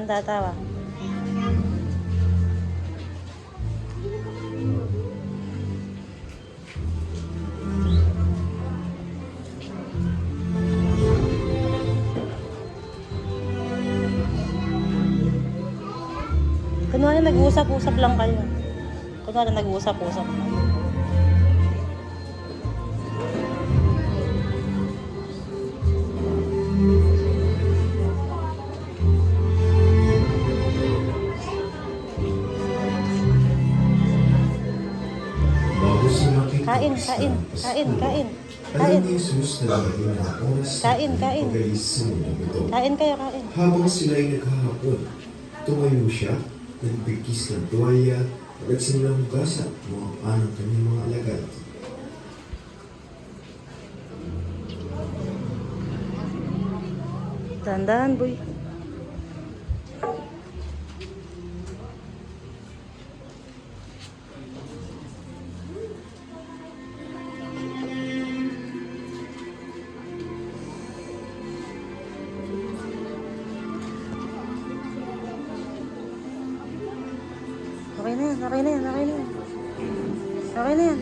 kang tatawa? Kunwari nag-uusap-usap lang kayo. Kunwari nag-uusap-usap lang. Bago sumakit Kain, ang kain, isang kain, kain, alam kain. ni Jesus na darating ang oras Kain, ng kain. pag-alis sa mundong ito. Kain kayo, kain. Habang sila ay naghahapon, tumayo siya, nagbigkis ng tuwalya, at nagsimulang hugasan mga paa ng kanyang mga alagad. Dahan-dahan, boy. Okay na yan, okay na yan, okay na yan. Okay na yan.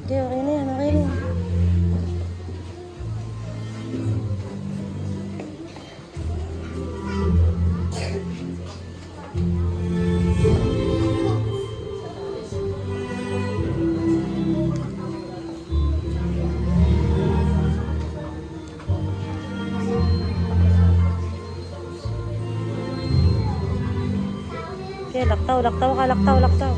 Okay, okay na yan, okay na yan. Okay, laktaw, laktaw ka, laktaw, laktaw.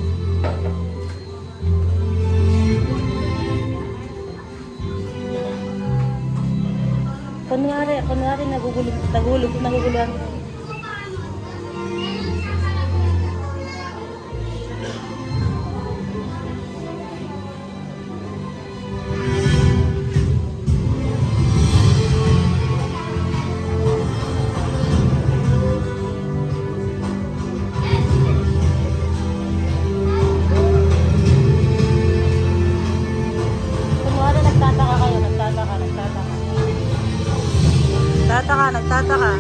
Kunwari naguguluhan. Kunwari nagtataka kayo, nagtataka. Nagtataka.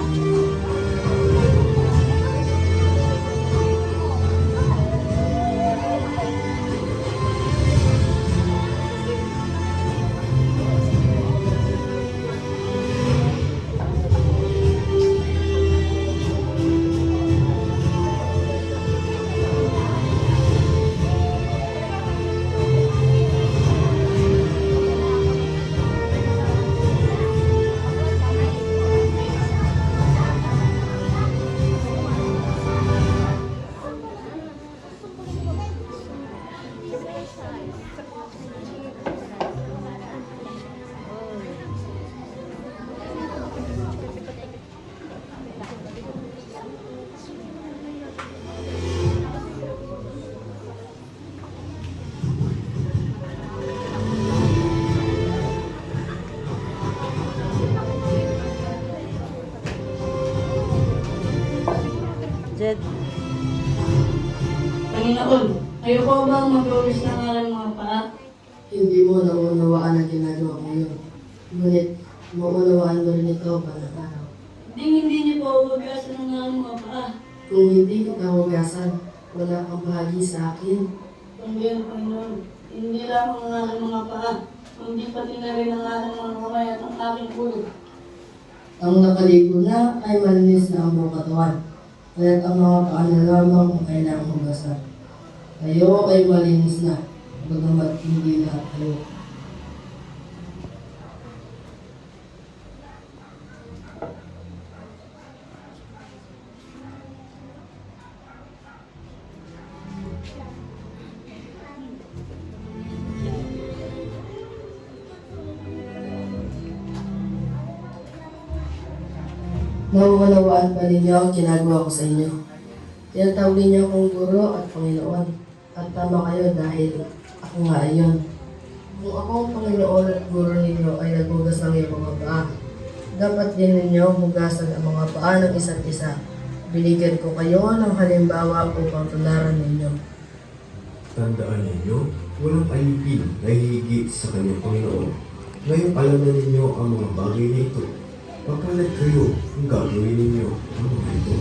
Jed, Panginoon, ayoko bang mag-uwis ng aking mga paa? Hindi mo naunawaan ang ginagawa ko ngayon. Ngunit maunawaan mo rin ito balang araw. Hindi niyo po uhugasan ng aking mga paa. Kung hindi kita hugasan, wala kang bahagi sa akin. Kundi, Panginoon, hindi lamang ang aking mga paa, kundi pati na rin ang aking mga kamay at ang aking ulo. Ang nakaligo na ay malinis na ang buong katawan. Kaya't ang mga paa na lamang ang kailangang hugasan. Kayo ay malinis na, bagamat hindi lahat kayo. Nauunawaan pa ninyo ang ginagawa ko sa inyo. Tinatawag ninyo akong guro at Panginoon. At tama kayo dahil ako nga ayon. Kung ako ang Panginoon at guro ninyo ay naghugas ng iyong mga paa, dapat din ninyo hugasan ang mga paa ng isa't isa. Binigyan ko kayo ng halimbawa upang tularan ninyo. Tandaan ninyo, walang alipin na hihigit sa kanyang Panginoon. Ngayon alam na ninyo ang mga bagay na ito. Papalad kayo kung gagawin ninyo ang mga ito.